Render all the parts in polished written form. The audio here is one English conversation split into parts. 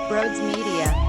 Broads Media.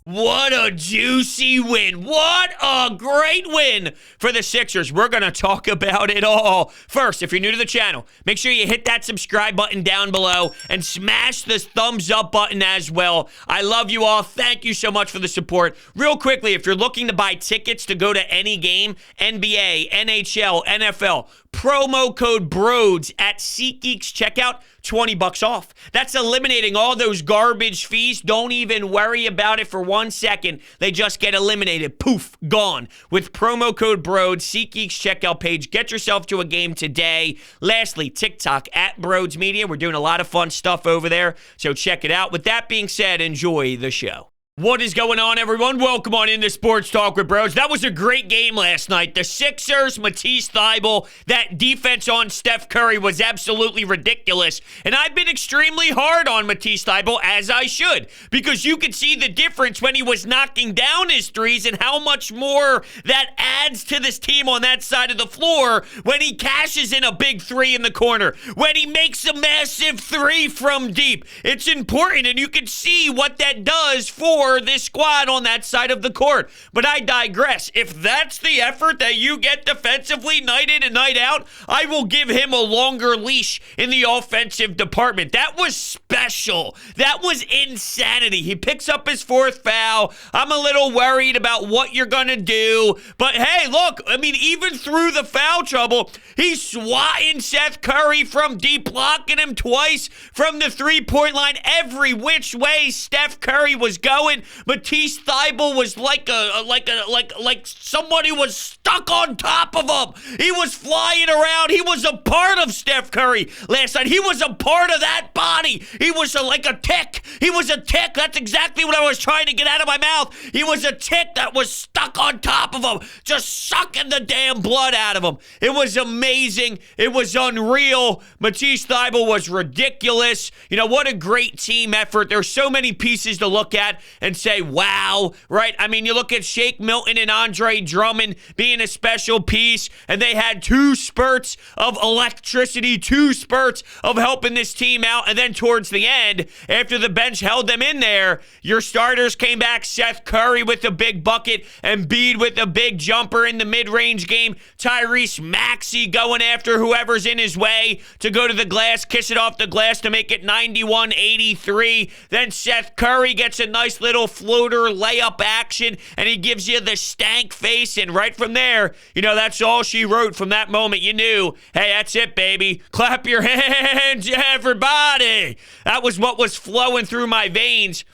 What a juicy win. What a great win for the Sixers. We're going to talk about it all. First, if you're new to the channel, make sure you hit that subscribe button down below and smash the thumbs up button as well. I love you all. Thank you so much for the support. Real quickly, if you're looking to buy tickets to go to any game, NBA, NHL, NFL, promo code BROADS at SeatGeek's checkout, $20 off. That's eliminating all those garbage fees. Don't even worry about it for 1 second. They just get eliminated. Poof, gone. With promo code BROADS, SeatGeek's checkout page. Get yourself to a game today. Lastly, TikTok at Broads Media. We're doing a lot of fun stuff over there, so check it out. With that being said, enjoy the show. What is going on, everyone? Welcome on into Sports Talk with Bros. That was a great game last night. The Sixers, Matisse Thybulle'S, that defense on Steph Curry was absolutely ridiculous. And I've been extremely hard on Matisse Thybulle'S, as I should, because you could see the difference when he was knocking down his threes and how much more that adds to this team on that side of the floor when he cashes in a big three in the corner, when he makes a massive three from deep. It's important, and you can see what that does for this squad on that side of the court. But I digress. If that's the effort that you get defensively night in and night out, I will give him a longer leash in the offensive department. That was special. That was insanity. He picks up his fourth foul. I'm a little worried about what you're going to do. But hey, look, I mean, even through the foul trouble, he's swatting Seth Curry from deep, blocking him twice from the three-point line. Every which way Steph Curry was going, Matisse Thybulle'S was like somebody was stuck on top of him. He was flying around. He was a part of Steph Curry last night. He was a part of that body. He was like a tick. He was a tick. That's exactly what I was trying to get out of my mouth. He was a tick that was stuck on top of him, just sucking the damn blood out of him. It was amazing. It was unreal. Matisse Thybulle'S was ridiculous. You know, what a great team effort. There's so many pieces to look at and say, wow, right? I mean, you look at Milton and Andre Drummond being a special piece, and they had 2 spurts of electricity, 2 spurts of helping this team out, and then towards the end, after the bench held them in there, your starters came back. Seth Curry with a big bucket, Embiid with a big jumper in the mid-range game, Tyrese, Maxey going after whoever's in his way to go to the glass, kiss it off the glass to make it 91-83. Then Seth Curry gets a nice little floater layup action, and he gives you the stank face, and right from there, you know, that's all she wrote from that moment. You knew, hey, that's it, baby. Clap your hands, everybody. That was what was flowing through my veins.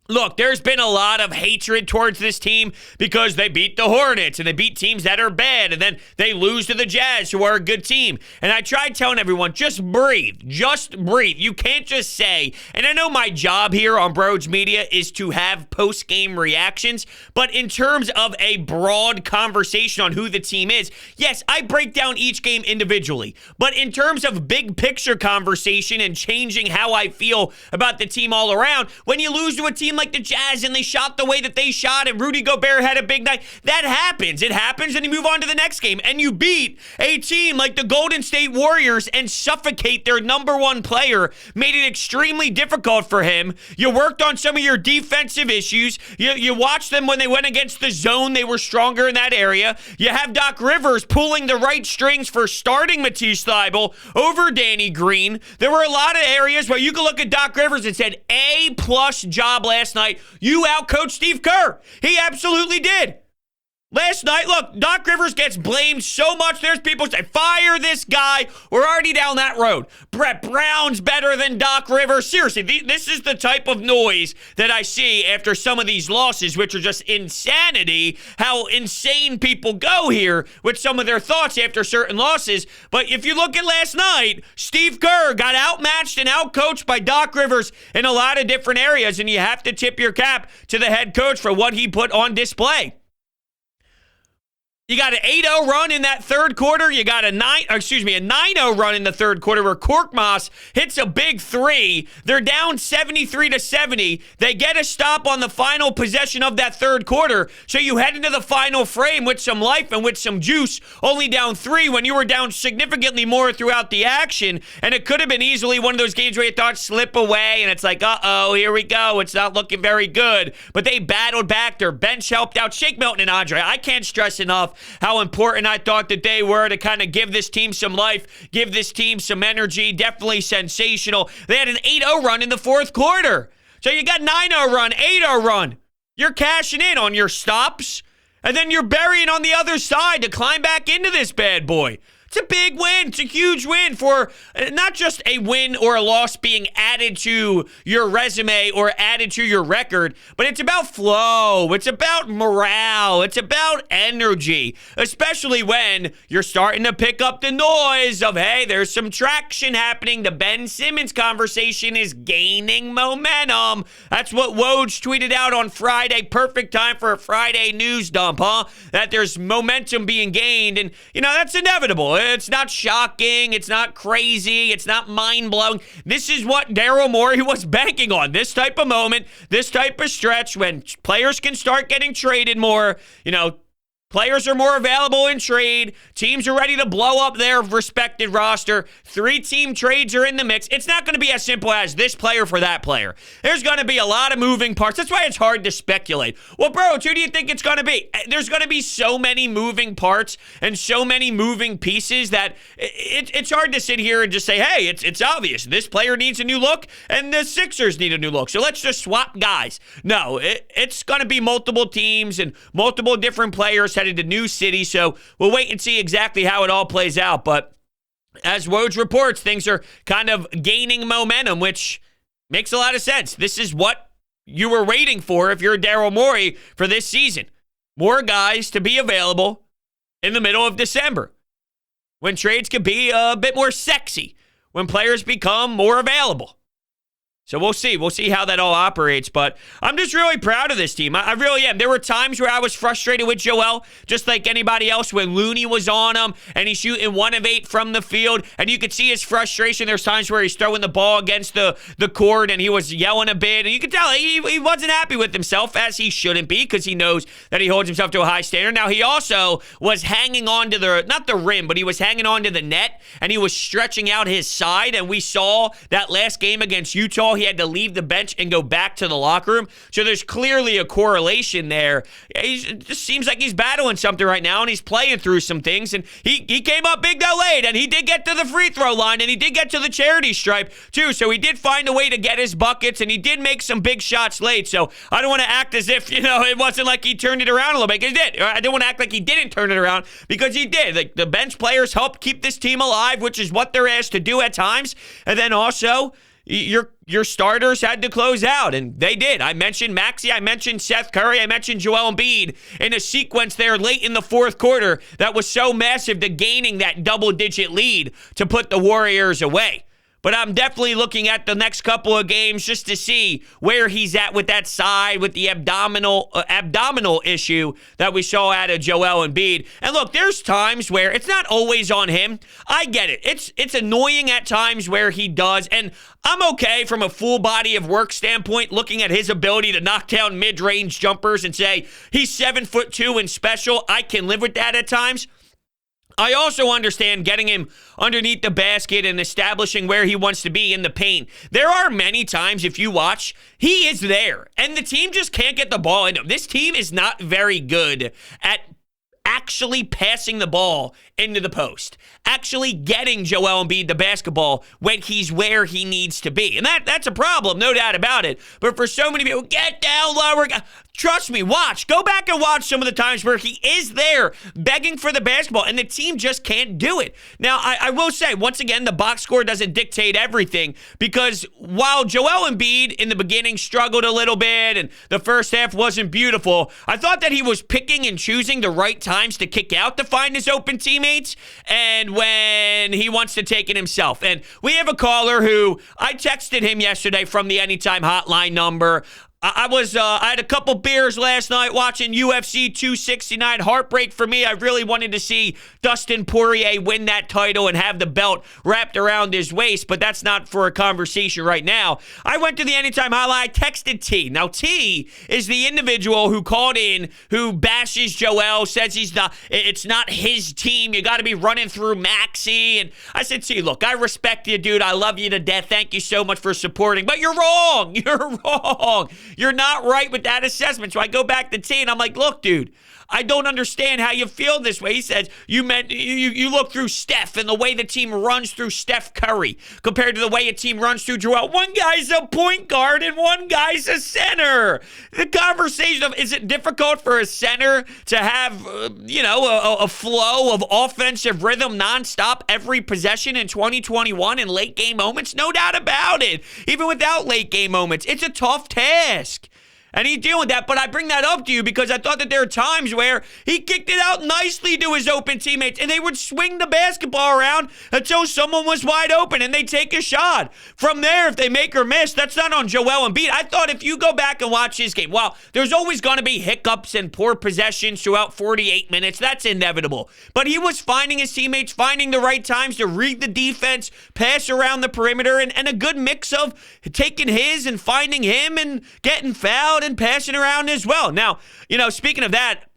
Look, there's been a lot of hatred towards this team because they beat the Hornets and they beat teams that are bad, and then they lose to the Jazz, who are a good team. And I tried telling everyone, just breathe. Just breathe. You can't just say, and I know my job here on Broads Media is to have post-game reactions, but in terms of a broad conversation on who the team is, yes, I break down each game individually. But in terms of big picture conversation and changing how I feel about the team all around, when you lose to a team like the Jazz and they shot the way that they shot and Rudy Gobert had a big night, that happens. It happens, and you move on to the next game. And you beat a team like the Golden State Warriors and suffocate their number 1 player, made it extremely difficult for him. You worked on some of your defensive issues. You watched them when they went against the zone. They were stronger in that area. You have Doc Rivers pulling the right strings for starting Matisse Thybulle'S over Danny Green. There were a lot of areas where you could look at Doc Rivers and said, A-plus job last night. You outcoached Steve Kerr. He absolutely did. Last night, look, Doc Rivers gets blamed so much. There's people say, fire this guy. We're already down that road. Brett Brown's better than Doc Rivers. Seriously, this is the type of noise that I see after some of these losses, which are just insanity, how insane people go here with some of their thoughts after certain losses. But if you look at last night, Steve Kerr got outmatched and outcoached by Doc Rivers in a lot of different areas, and you have to tip your cap to the head coach for what he put on display. You got an 8-0 run in that third quarter. You got a 9-0 run in the third quarter where Korkmaz hits a big three. They're down 73-70. They get a stop on the final possession of that third quarter. So you head into the final frame with some life and with some juice, only down 3 when you were down significantly more throughout the action. And it could have been easily one of those games where you thought slip away and it's like, uh-oh, here we go. It's not looking very good. But they battled back. Their bench helped out. Shake Milton and Andre. I can't stress enough how important I thought that they were to kind of give this team some life, give this team some energy. Definitely sensational. They had an 8-0 run in the fourth quarter. So you got 9-0 run, 8-0 run. You're cashing in on your stops, and then you're burying on the other side to climb back into this bad boy. It's a big win. It's a huge win for not just a win or a loss being added to your resume or added to your record, but it's about flow. It's about morale. It's about energy, especially when you're starting to pick up the noise of, hey, there's some traction happening. The Ben Simmons conversation is gaining momentum. That's what Woj tweeted out on Friday. Perfect time for a Friday news dump, huh? That there's momentum being gained, and, that's inevitable. It's not shocking. It's not crazy. It's not mind-blowing. This is what Daryl Morey was banking on. This type of moment, this type of stretch when players can start getting traded more, players are more available in trade. Teams are ready to blow up their respected roster. 3-team trades are in the mix. It's not going to be as simple as this player for that player. There's going to be a lot of moving parts. That's why it's hard to speculate. Well, bro, who do you think it's going to be? There's going to be so many moving parts and so many moving pieces that it's hard to sit here and just say, hey, it's obvious. This player needs a new look and the Sixers need a new look. So let's just swap guys. No, it's going to be multiple teams and multiple different players headed to new cities. So we'll wait and see exactly how it all plays out. But as Woj reports, things are kind of gaining momentum, which makes a lot of sense. This is what you were waiting for if you're Daryl Morey for this season. More guys to be available in the middle of December, when trades could be a bit more sexy, when players become more available. So we'll see. We'll see how that all operates. But I'm just really proud of this team. I really am. There were times where I was frustrated with Joel, just like anybody else, when Looney was on him and he's shooting 1 of 8 from the field. And you could see his frustration. There's times where he's throwing the ball against the court and he was yelling a bit. And you could tell he wasn't happy with himself, as he shouldn't be, because he knows that he holds himself to a high standard. Now, he also was hanging on to not the rim, but he was hanging on to the net and he was stretching out his side. And we saw that last game against Utah, he had to leave the bench and go back to the locker room. So there's clearly a correlation there. It just seems like he's battling something right now, and he's playing through some things. And he came up big that late, and he did get to the free throw line, and he did get to the charity stripe too. So he did find a way to get his buckets, and he did make some big shots late. So I don't want to act as if, it wasn't like he turned it around a little bit, because he did. I don't want to act like he didn't turn it around, because he did. Like, the bench players helped keep this team alive, which is what they're asked to do at times. And then also, your starters had to close out, and they did. I mentioned Maxey, I mentioned Seth Curry, I mentioned Joel Embiid in a sequence there late in the fourth quarter that was so massive to gaining that double-digit lead to put the Warriors away. But I'm definitely looking at the next couple of games just to see where he's at with that side, with the abdominal issue that we saw out of Joel Embiid. And look, there's times where it's not always on him. I get it. It's annoying at times where he does. And I'm okay from a full body of work standpoint, looking at his ability to knock down mid-range jumpers and say he's 7'2" and special. I can live with that at times. I also understand getting him underneath the basket and establishing where he wants to be in the paint. There are many times, if you watch, he is there, and the team just can't get the ball into him. This team is not very good at actually passing the ball into the post, actually getting Joel Embiid the basketball when he's where he needs to be. And that's a problem, no doubt about it. But for so many people, get down lower. Trust me, go back and watch some of the times where he is there begging for the basketball, and the team just can't do it. Now, I will say, once again, the box score doesn't dictate everything, because while Joel Embiid in the beginning struggled a little bit and the first half wasn't beautiful, I thought that he was picking and choosing the right times to kick out to find his open teammates and when he wants to take it himself. And we have a caller who I texted him yesterday from the Anytime Hotline number. I had a couple beers last night watching UFC 269. Heartbreak for me. I really wanted to see Dustin Poirier win that title and have the belt wrapped around his waist, but that's not for a conversation right now. I went to the Anytime Hotline, texted T. Now, T is the individual who called in, who bashes Joel, says it's not his team. You got to be running through Maxey. And I said, T, look, I respect you, dude. I love you to death. Thank you so much for supporting, but you're wrong. You're wrong. You're not right with that assessment. So I go back to T and I'm like, look, dude, I don't understand how you feel this way. He says, you look through Steph and the way the team runs through Steph Curry compared to the way a team runs through Joel. One guy's a point guard and one guy's a center. The conversation of, is it difficult for a center to have, a flow of offensive rhythm nonstop every possession in 2021 in late game moments? No doubt about it. Even without late game moments, it's a tough task. And he's dealing with that, but I bring that up to you because I thought that there are times where he kicked it out nicely to his open teammates, and they would swing the basketball around until someone was wide open, and they take a shot. From there, if they make or miss, that's not on Joel Embiid. I thought if you go back and watch his game, well, there's always going to be hiccups and poor possessions throughout 48 minutes. That's inevitable. But he was finding his teammates, finding the right times to read the defense, pass around the perimeter, and a good mix of taking his and finding him and getting fouled and passing around as well. Now, speaking of that,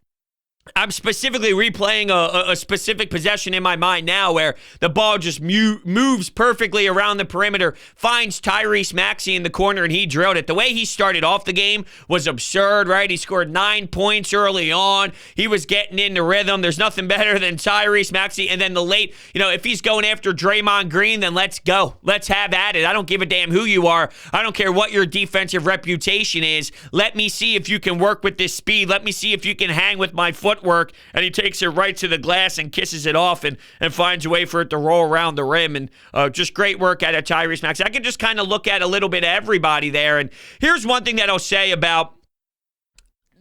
I'm specifically replaying a specific possession in my mind now where the ball just moves perfectly around the perimeter, finds Tyrese Maxey in the corner, and he drilled it. The way he started off the game was absurd, right? He scored 9 points early on. He was getting into rhythm. There's nothing better than Tyrese Maxey. And then the late, if he's going after Draymond Green, then let's go. Let's have at it. I don't give a damn who you are. I don't care what your defensive reputation is. Let me see if you can work with this speed. Let me see if you can hang with my footwork. And he takes it right to the glass and kisses it off and finds a way for it to roll around the rim. And just great work out of Tyrese Maxey. I can just kind of look at a little bit of everybody there. And here's one thing that I'll say about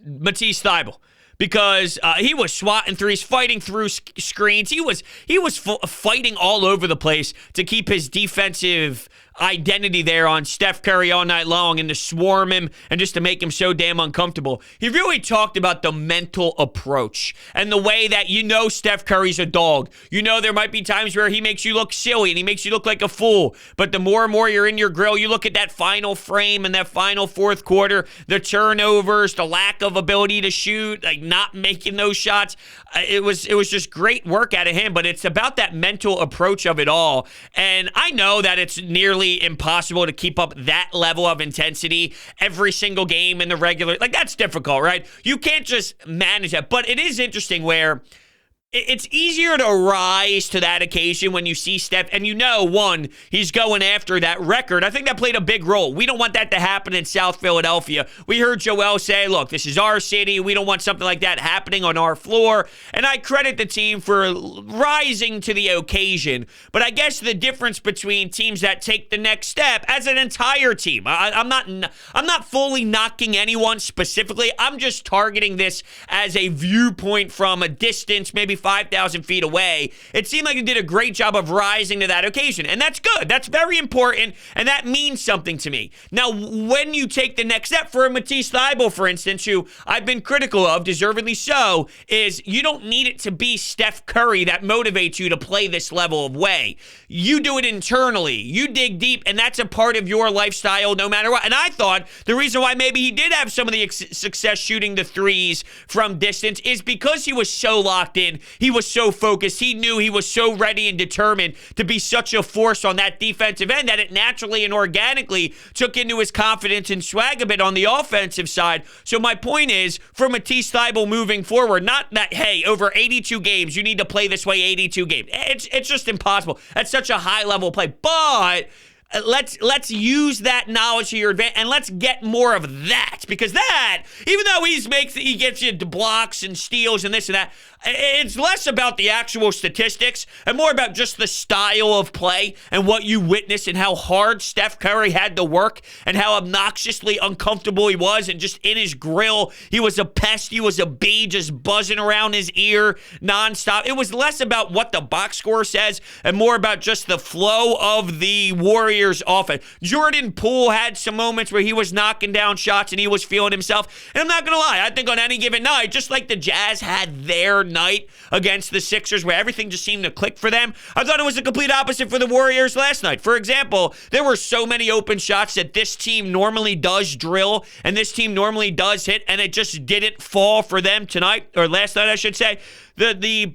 Matisse Thybulle'S. Because he was swatting threes, fighting through screens. He was fighting all over the place to keep his defensive identity there on Steph Curry all night long and to swarm him and just to make him so damn uncomfortable. He really talked about the mental approach and the way that Steph Curry's a dog. There might be times where he makes you look silly and he makes you look like a fool. But the more and more you're in your grill, you look at that final frame and that final fourth quarter, the turnovers, the lack of ability to shoot, like not making those shots. It was just great work out of him, but it's about that mental approach of it all. And I know that it's nearly impossible to keep up that level of intensity every single game in the regular. Like, that's difficult, right? You can't just manage that. But it is interesting where it's easier to rise to that occasion when you see Steph, and one, he's going after that record. I think that played a big role. We don't want that to happen in South Philadelphia. We heard Joel say, look, this is our city. We don't want something like that happening on our floor. And I credit the team for rising to the occasion. But I guess the difference between teams that take the next step as an entire team, I'm not fully knocking anyone specifically. I'm just targeting this as a viewpoint from a distance, maybe 5,000 feet away. It seemed like he did a great job of rising to that occasion, and that's good. That's very important, and that means something to me. Now, when you take the next step for Matisse Thybulle'S, for instance, who I've been critical of, deservedly so, is you don't need it to be Steph Curry that motivates you to play this level of way. You do it internally. You dig deep, and that's a part of your lifestyle no matter what. And I thought the reason why maybe he did have some of the success shooting the threes from distance is because he was so locked in. He was so focused. He knew he was so ready and determined to be such a force on that defensive end that it naturally and organically took into his confidence and swag a bit on the offensive side. So my point is, for Matisse Thybulle'S moving forward, not that, hey, over 82 games, you need to play this way 82 games. It's just impossible. That's such a high level play. But let's use that knowledge to your advantage, and let's get more of that, because that, even though he gets you blocks and steals and this and that, it's less about the actual statistics and more about just the style of play and what you witnessed and how hard Steph Curry had to work and how obnoxiously uncomfortable he was, and just in his grill, he was a pest, he was a bee just buzzing around his ear nonstop. It was less about what the box score says and more about just the flow of the Warriors Warriors offense. Jordan Poole had some moments where he was knocking down shots and he was feeling himself. And I'm not going to lie, I think on any given night, just like the Jazz had their night against the Sixers where everything just seemed to click for them, I thought it was the complete opposite for the Warriors last night. For example, there were so many open shots that this team normally does drill and this team normally does hit, and it just didn't fall for them tonight, or last night I should say. The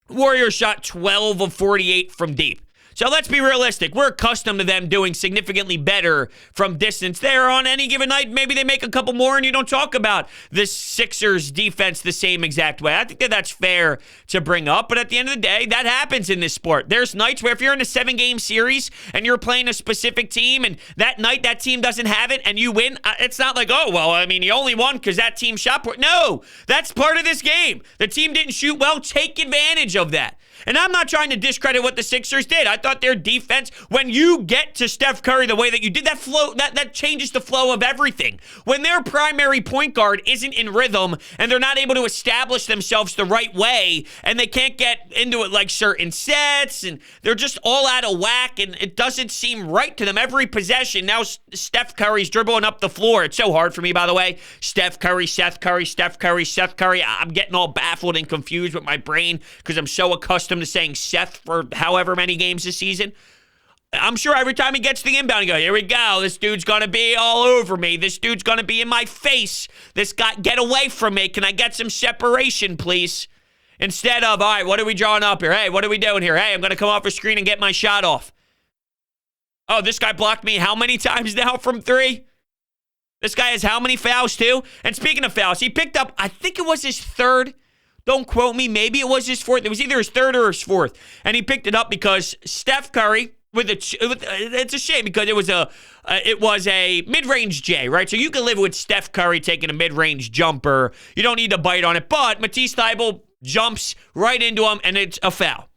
Warriors shot 12 of 48 from deep. So let's be realistic. We're accustomed to them doing significantly better from distance there. On any given night, maybe they make a couple more and you don't talk about the Sixers defense the same exact way. I think that that's fair to bring up, but at the end of the day, that happens in this sport. There's nights where if you're in a 7-game series and you're playing a specific team and that night that team doesn't have it and you win, it's not like, oh, well, I mean, you only won because that team shot poor. No, that's part of this game. The team didn't shoot well. Take advantage of that. And I'm not trying to discredit what the Sixers did. I thought their defense, when you get to Steph Curry the way that you did, that changes the flow of everything. When their primary point guard isn't in rhythm and they're not able to establish themselves the right way and they can't get into it like certain sets and they're just all out of whack and it doesn't seem right to them every possession. Now Steph Curry's dribbling up the floor. It's so hard for me, by the way. Steph Curry, Seth Curry, Steph Curry, Seth Curry. I'm getting all baffled and confused with my brain because I'm so accustomed to saying Seth for however many games this season. I'm sure every time he gets the inbound, he goes, here we go. This dude's going to be all over me. This dude's going to be in my face. This guy, get away from me. Can I get some separation, please? Instead of, all right, what are we drawing up here? Hey, what are we doing here? Hey, I'm going to come off a screen and get my shot off. Oh, this guy blocked me how many times now from 3? This guy has how many fouls too? And speaking of fouls, he picked up, I think it was his 3rd. Don't quote me. Maybe it was his 4th. It was either his 3rd or his 4th. And he picked it up because Steph Curry, it's a shame because it was a mid-range J, right? So you can live with Steph Curry taking a mid-range jumper. You don't need to bite on it. But Matisse Thybulle'S jumps right into him, and it's a foul.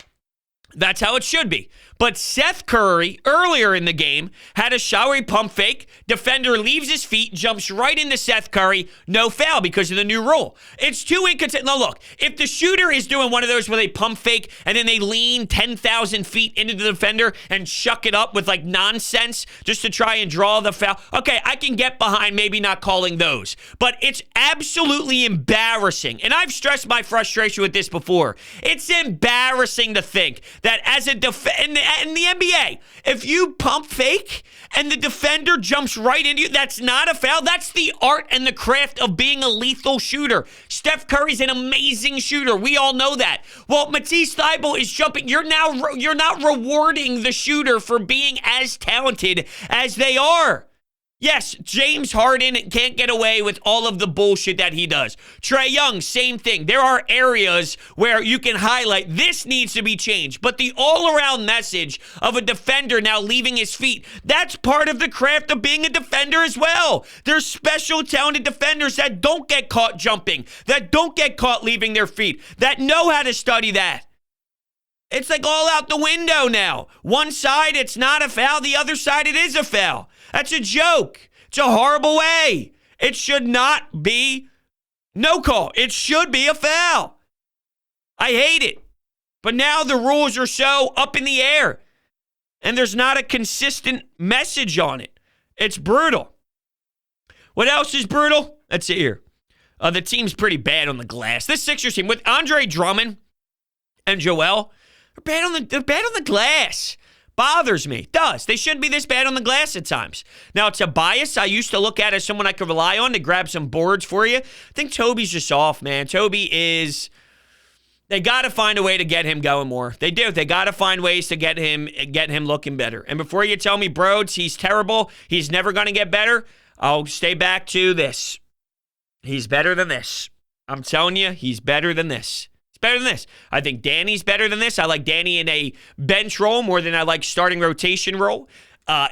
That's how it should be. But Seth Curry, earlier in the game, had a showery pump fake. Defender leaves his feet, jumps right into Seth Curry. No foul because of the new rule. It's too inconsistent. Now, look, if the shooter is doing one of those where they pump fake and then they lean 10,000 feet into the defender and chuck it up with, like, nonsense just to try and draw the foul, okay, I can get behind maybe not calling those. But it's absolutely embarrassing. And I've stressed my frustration with this before. It's embarrassing to think that as a in the NBA, if you pump fake and the defender jumps right into you, that's not a foul. That's the art and the craft of being a lethal shooter. Steph Curry's an amazing shooter. We all know that. Well, Matisse Thybulle is jumping. You're not rewarding the shooter for being as talented as they are. Yes, James Harden can't get away with all of the bullshit that he does. Trae Young, same thing. There are areas where you can highlight this needs to be changed. But the all-around message of a defender now leaving his feet, that's part of the craft of being a defender as well. There's special talented defenders that don't get caught jumping, that don't get caught leaving their feet, that know how to study that. It's like all out the window now. One side, it's not a foul. The other side, it is a foul. That's a joke. It's a horrible way. It should not be no call. It should be a foul. I hate it. But now the rules are so up in the air. And there's not a consistent message on it. It's brutal. What else is brutal? Let's see here. The team's pretty bad on the glass. This Sixers team with Andre Drummond and Joel, they're bad on the glass. Bothers me. Does. They shouldn't be this bad on the glass at times. Now, Tobias, I used to look at as someone I could rely on to grab some boards for you. I think Toby's just off, man. Toby is... They got to find a way to get him going more. They do. They got to find ways to get him looking better. And before you tell me, Broads, he's terrible, he's never going to get better, I'll stay back to this. He's better than this. I'm telling you, he's better than this. Better than this. I think Danny's better than this. I like Danny in a bench role more than I like starting rotation role.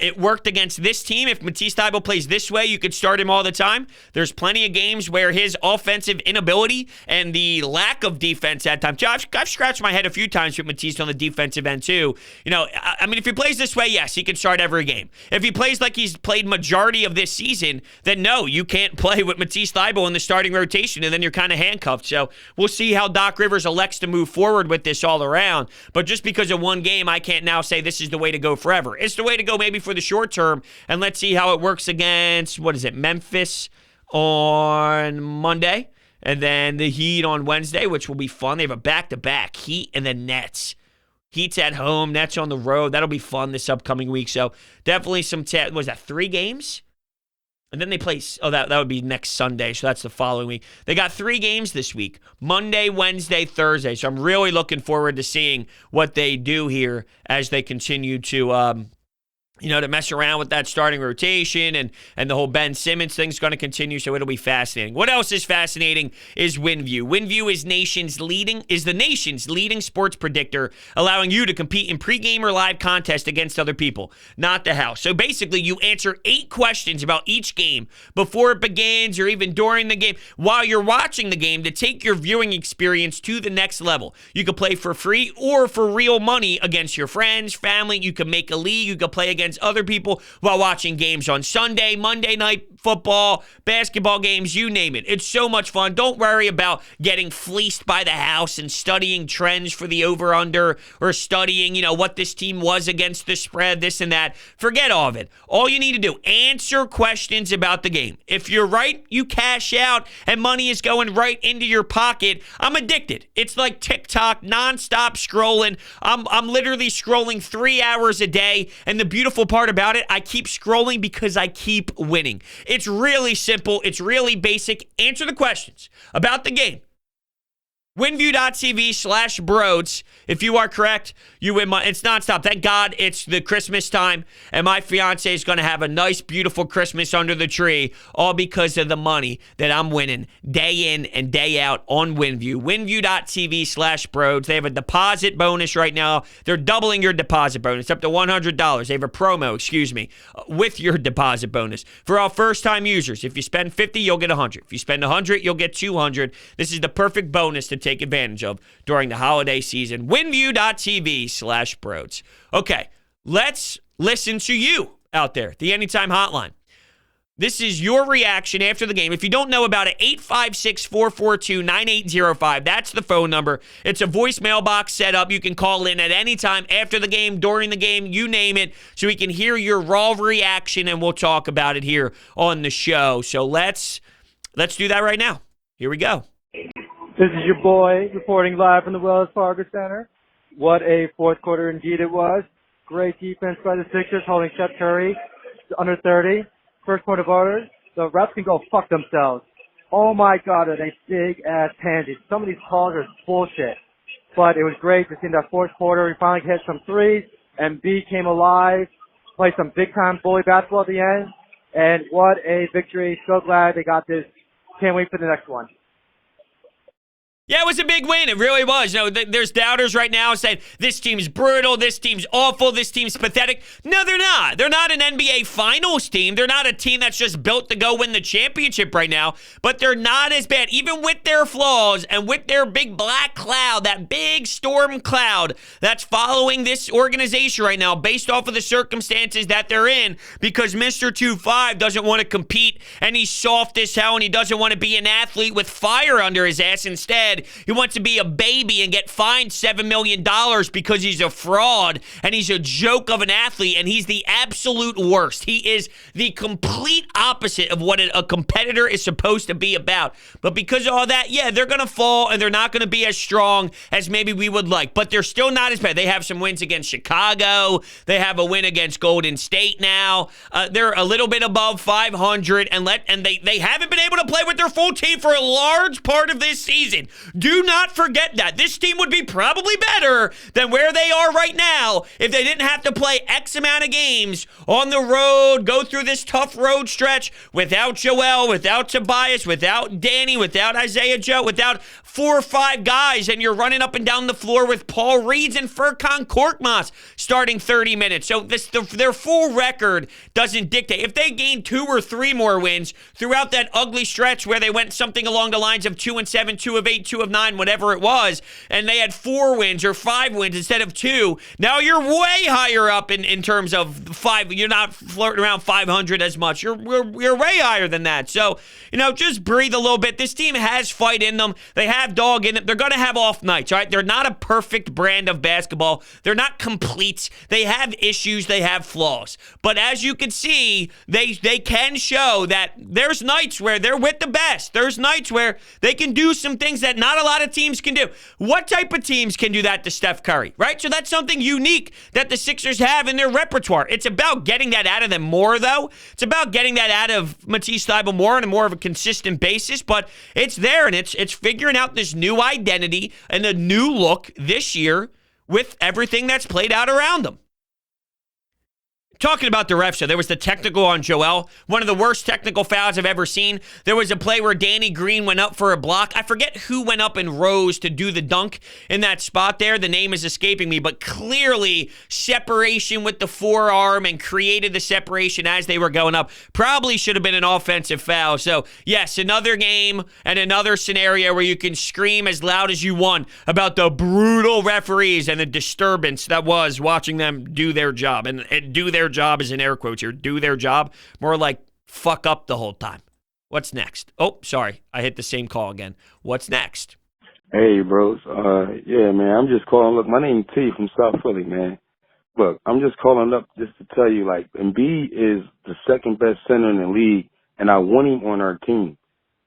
It worked against this team. If Matisse Thybulle plays this way, you could start him all the time. There's plenty of games where his offensive inability and the lack of defense at times. I've scratched my head a few times with Matisse on the defensive end too. You know, I mean, if he plays this way, yes, he can start every game. If he plays like he's played majority of this season, then no, you can't play with Matisse Thybulle in the starting rotation, and then you're kind of handcuffed. So we'll see how Doc Rivers elects to move forward with this all around. But just because of one game, I can't now say this is the way to go forever. It's the way to go maybe for the short term, and let's see how it works against, Memphis on Monday, and then the Heat on Wednesday, which will be fun. They have a back-to-back, Heat and then Nets. Heat's at home, Nets on the road. That'll be fun this upcoming week. So definitely some, was that 3 games? And then they play, that would be next Sunday, so that's the following week. They got 3 games this week, Monday, Wednesday, Thursday. So I'm really looking forward to seeing what they do here as they continue to, to mess around with that starting rotation, and the whole Ben Simmons thing's going to continue, so it'll be fascinating. What else is fascinating is Winview. Winview is the nation's leading sports predictor, allowing you to compete in pregame or live contests against other people, not the house. So basically, you answer 8 questions about each game before it begins or even during the game while you're watching the game to take your viewing experience to the next level. You can play for free or for real money against your friends, family. You can make a league. You can play against other people while watching games on Sunday, Monday night football, basketball games, you name it. It's so much fun. Don't worry about getting fleeced by the house and studying trends for the over-under or studying, what this team was against the spread, this and that. Forget all of it. All you need to do, answer questions about the game. If you're right, you cash out and money is going right into your pocket. I'm addicted. It's like TikTok, nonstop scrolling. I'm literally scrolling 3 hours a day, and the beautiful part about it, I keep scrolling because I keep winning. It's really simple. It's really basic. Answer the questions about the game. Winview.tv/Broads. If you are correct, you win money. It's nonstop. Thank God it's the Christmas time, and my fiance is going to have a nice, beautiful Christmas under the tree, all because of the money that I'm winning day in and day out on Winview. Winview.tv/Broads. They have a deposit bonus right now. They're doubling your deposit bonus up to $100. They have a promo, with your deposit bonus. For all first-time users, if you spend $50, you'll get $100. If you spend $100, you'll get $200. This is the perfect bonus to take advantage of during the holiday season. Winview.tv/Broads. Okay, let's listen to you out there, the Anytime Hotline. This is your reaction after the game. If you don't know about it, 856-442-9805. That's the phone number. It's a voicemail box set up. You can call in at any time after the game, during the game, you name it, so we can hear your raw reaction, and we'll talk about it here on the show. So let's do that right now. Here we go. This is your boy reporting live from the Wells Fargo Center. What a fourth quarter indeed it was. Great defense by the Sixers holding Steph Curry to under 30. First point of order. The refs can go fuck themselves. Oh my God, are they big ass pansies. Some of these calls are bullshit. But it was great to see in that fourth quarter. We finally hit some threes. Embiid came alive. Played some big time bully basketball at the end. And what a victory. So glad they got this. Can't wait for the next one. Yeah, it was a big win. It really was. There's doubters right now saying this team's brutal, this team's awful, this team's pathetic. No, they're not. They're not an NBA Finals team. They're not a team that's just built to go win the championship right now, but they're not as bad. Even with their flaws and with their big black cloud, that big storm cloud that's following this organization right now based off of the circumstances that they're in, because Mr. 2-5 doesn't want to compete and he's soft as hell and he doesn't want to be an athlete with fire under his ass. Instead, he wants to be a baby and get fined $7 million because he's a fraud and he's a joke of an athlete and he's the absolute worst. He is the complete opposite of what a competitor is supposed to be about. But because of all that, yeah, they're going to fall and they're not going to be as strong as maybe we would like. But they're still not as bad. They have some wins against Chicago. They have a win against Golden State now. They're a little bit above 500 and they haven't been able to play with their full team for a large part of this season. Do not forget that. This team would be probably better than where they are right now if they didn't have to play X amount of games on the road, go through this tough road stretch without Joel, without Tobias, without Danny, without Isaiah Joe, without 4 or 5 guys, and you're running up and down the floor with Paul Reeds and Furkan Korkmaz starting 30 minutes. So their full record doesn't dictate. If they gain 2 or 3 more wins throughout that ugly stretch where they went something along the lines of 2-7, 2 of 8, 2 of 9, whatever it was, and they had 4 wins or 5 wins instead of 2. Now you're way higher up in terms of 5. You're not flirting around 500 as much. You're way higher than that. So, just breathe a little bit. This team has fight in them. They have dog in it. They're going to have off nights, all right? They're not a perfect brand of basketball. They're not complete. They have issues. They have flaws. But as you can see, they can show that there's nights where they're with the best. There's nights where they can do some things that not a lot of teams can do. What type of teams can do that to Steph Curry, right? So that's something unique that the Sixers have in their repertoire. It's about getting that out of them more, though. It's about getting that out of Matisse Thybulle'S more on a more of a consistent basis, but it's there, and it's figuring out this new identity and a new look this year with everything that's played out around them. Talking about the refs, so there was the technical on Joel, one of the worst technical fouls I've ever seen. There was a play where Danny Green went up for a block. I forget who went up and rose to do the dunk in that spot there. The name is escaping me, but clearly separation with the forearm and created the separation as they were going up. Probably should have been an offensive foul. So, yes, another game and another scenario where you can scream as loud as you want about the brutal referees and the disturbance that was watching them do their job. And do their job is in air quotes here. Do their job. More like fuck up the whole time. What's next? Oh, sorry. I hit the same call again. What's next? Hey, bros. Yeah, man, I'm just calling. Look, my name's T from South Philly, man. Look, I'm just calling up just to tell you, Embiid is the second best center in the league, and I want him on our team.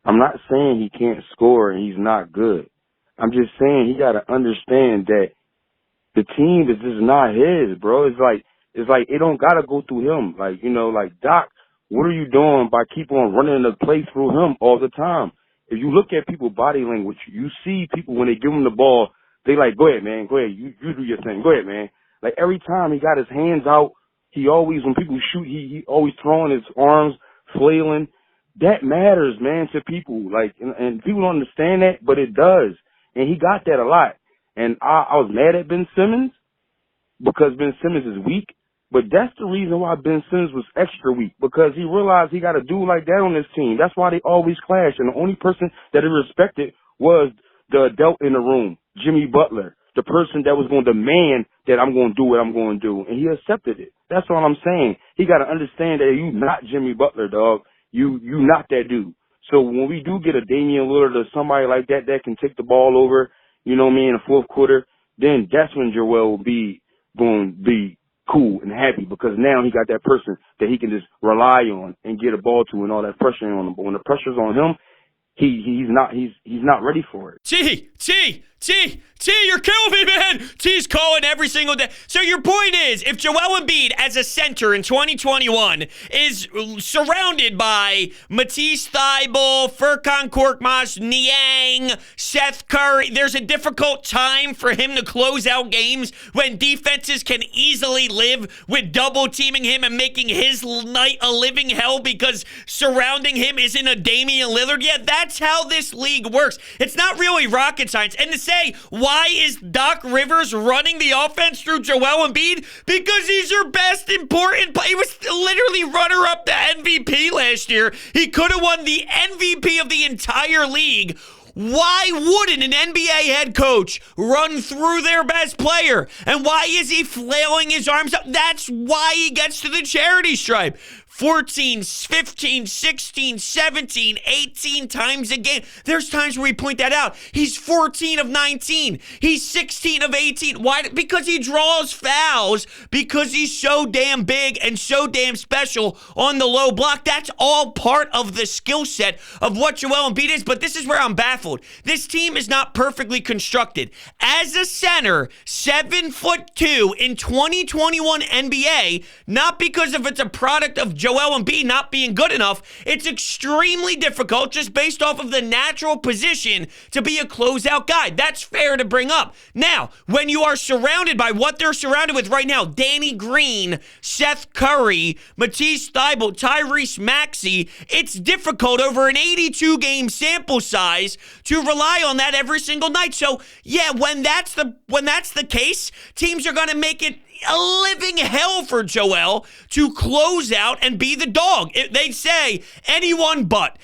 I'm not saying he can't score and he's not good. I'm just saying he got to understand that the team is just not his, bro. It's like it don't gotta go through him. Doc, what are you doing by keep on running the play through him all the time? If you look at people's body language, you see people when they give him the ball, they go ahead, man, go ahead, you do your thing, go ahead, man. Every time he got his hands out, he always, when people shoot, he always throwing his arms, flailing. That matters, man, to people. And people don't understand that, but it does. And he got that a lot. And I was mad at Ben Simmons because Ben Simmons is weak. But that's the reason why Ben Simmons was extra weak, because he realized he got a dude like that on his team. That's why they always clash. And the only person that he respected was the adult in the room, Jimmy Butler, the person that was going to demand that I'm going to do what I'm going to do. And he accepted it. That's all I'm saying. He got to understand that you not Jimmy Butler, dog. You not that dude. So when we do get a Damian Lillard or somebody like that that can take the ball over, in the fourth quarter, then that's when Joel will be going to be cool and happy, because now he got that person that he can just rely on and get a ball to and all that pressure on him. But when the pressure's on him, he's not ready for it. T, you're killing me, man. T's calling every single day. So your point is, if Joel Embiid as a center in 2021 is surrounded by Matisse Thybulle'S, Furkan Korkmaz, Niang, Seth Curry, there's a difficult time for him to close out games when defenses can easily live with double teaming him and making his night a living hell because surrounding him isn't a Damian Lillard. Yeah, that's how this league works. It's not really rocket science. And to say, why is Doc Rivers running the offense through Joel Embiid? Because he's your best important player. He was literally runner-up to MVP last year. He could have won the MVP of the entire league. Why wouldn't an NBA head coach run through their best player? And why is he flailing his arms up? That's why he gets to the charity stripe. 14, 15, 16, 17, 18 times a game. There's times where we point that out. He's 14 of 19. He's 16 of 18. Why? Because he draws fouls, because he's so damn big and so damn special on the low block. That's all part of the skill set of what Joel Embiid is, but this is where I'm baffled. This team is not perfectly constructed. As a center, 7'2" in 2021 NBA, not because of it's a product of Joel Embiid not being good enough, it's extremely difficult just based off of the natural position to be a closeout guy. That's fair to bring up. Now, when you are surrounded by what they're surrounded with right now, Danny Green, Seth Curry, Matisse Thybulle'S, Tyrese, Maxey, it's difficult over an 82-game sample size to rely on that every single night. So, yeah, when that's the case, teams are going to make it a living hell for Joel to close out and be the dog. They say anyone but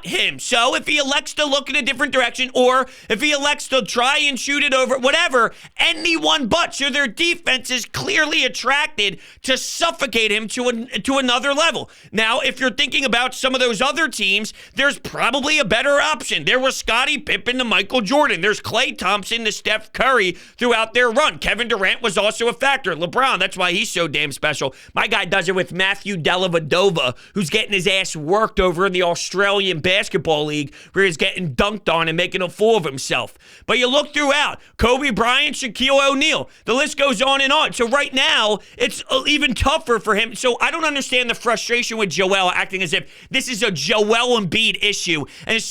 him. So if he elects to look in a different direction, or if he elects to try and shoot it over, whatever, anyone but. So their defense is clearly attracted to suffocate him to another level. Now, if you're thinking about some of those other teams, there's probably a better option. There was Scottie Pippen to Michael Jordan. There's Klay Thompson to Steph Curry throughout their run. Kevin Durant was also a factor. LeBron, that's why he's so damn special. My guy does it with Matthew Dellavedova, who's getting his ass worked over in the Australian Basketball League, where he's getting dunked on and making a fool of himself. But you look throughout, Kobe Bryant, Shaquille O'Neal, the list goes on and on. So right now, it's even tougher for him. So I don't understand the frustration with Joel acting as if this is a Joel Embiid issue. And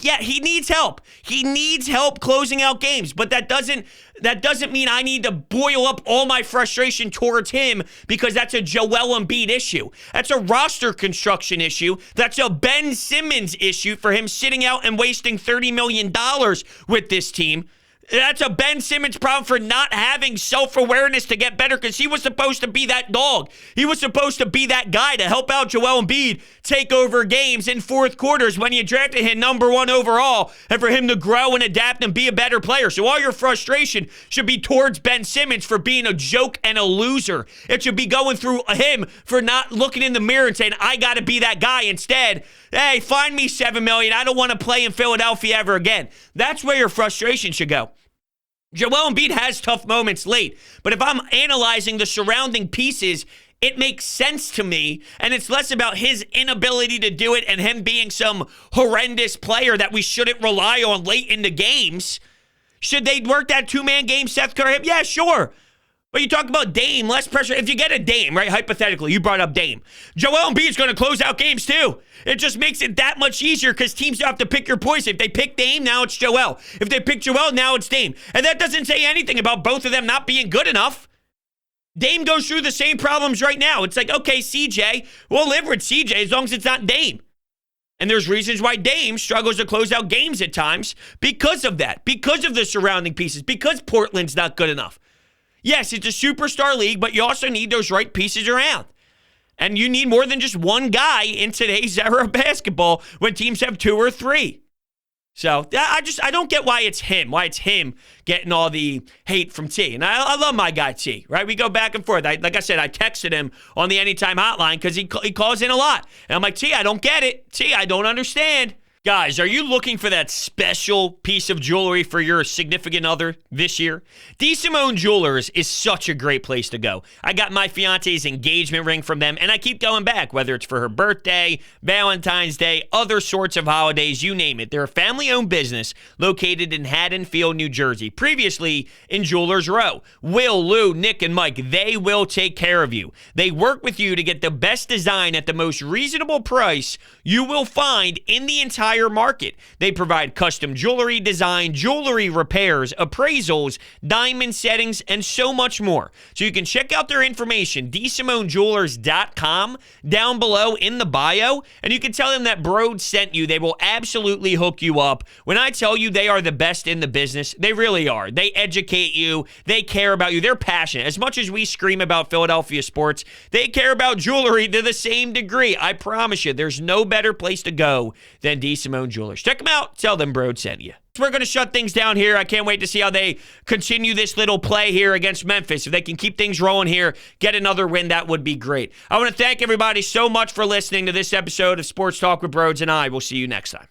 yeah, he needs help. He needs help closing out games, but that doesn't mean I need to boil up all my frustration towards him because that's a Joel Embiid issue. That's a roster construction issue. That's a Ben Simmons issue for him sitting out and wasting $30 million with this team. That's a Ben Simmons problem for not having self-awareness to get better, because he was supposed to be that dog. He was supposed to be that guy to help out Joel Embiid take over games in fourth quarters when you drafted him number 1 overall, and for him to grow and adapt and be a better player. So all your frustration should be towards Ben Simmons for being a joke and a loser. It should be going through him for not looking in the mirror and saying, I got to be that guy. Instead, hey, find me $7 million. I don't want to play in Philadelphia ever again. That's where your frustration should go. Joel Embiid has tough moments late, but if I'm analyzing the surrounding pieces, it makes sense to me, and it's less about his inability to do it and him being some horrendous player that we shouldn't rely on late in the games. Should they work that two-man game, Seth Curry? Yeah, sure. But you talk about Dame, less pressure. If you get a Dame, right, hypothetically, you brought up Dame. Joel Embiid's going to close out games too. It just makes it that much easier because teams have to pick your poison. If they pick Dame, now it's Joel. If they pick Joel, now it's Dame. And that doesn't say anything about both of them not being good enough. Dame goes through the same problems right now. It's like, okay, CJ, we'll live with CJ as long as it's not Dame. And there's reasons why Dame struggles to close out games at times because of that, because of the surrounding pieces, because Portland's not good enough. Yes, it's a superstar league, but you also need those right pieces around. And you need more than just one guy in today's era of basketball when teams have 2 or 3. So I don't get why it's him getting all the hate from T. And I love my guy T, right? We go back and forth. Like I said, I texted him on the Anytime Hotline because he calls in a lot. And I'm like, T, I don't get it. T, I don't understand. Guys, are you looking for that special piece of jewelry for your significant other this year? DeSimone Jewelers is such a great place to go. I got my fiance's engagement ring from them, and I keep going back, whether it's for her birthday, Valentine's Day, other sorts of holidays, you name it. They're a family-owned business located in Haddonfield, New Jersey, previously in Jewelers Row. Will, Lou, Nick, and Mike, they will take care of you. They work with you to get the best design at the most reasonable price you will find in the entire market. They provide custom jewelry design, jewelry repairs, appraisals, diamond settings, and so much more. So you can check out their information, DeSimoneJewelers.com, down below in the bio, and you can tell them that Broad sent you. They will absolutely hook you up. When I tell you they are the best in the business, they really are. They educate you. They care about you. They're passionate. As much as we scream about Philadelphia sports, they care about jewelry to the same degree. I promise you, there's no better place to go than DeSimone Jewelers. Check them out. Tell them Broad sent you. We're going to shut things down here. I can't wait to see how they continue this little play here against Memphis. If they can keep things rolling here, get another win, that would be great. I want to thank everybody so much for listening to this episode of Sports Talk with Broads, and I will see you next time.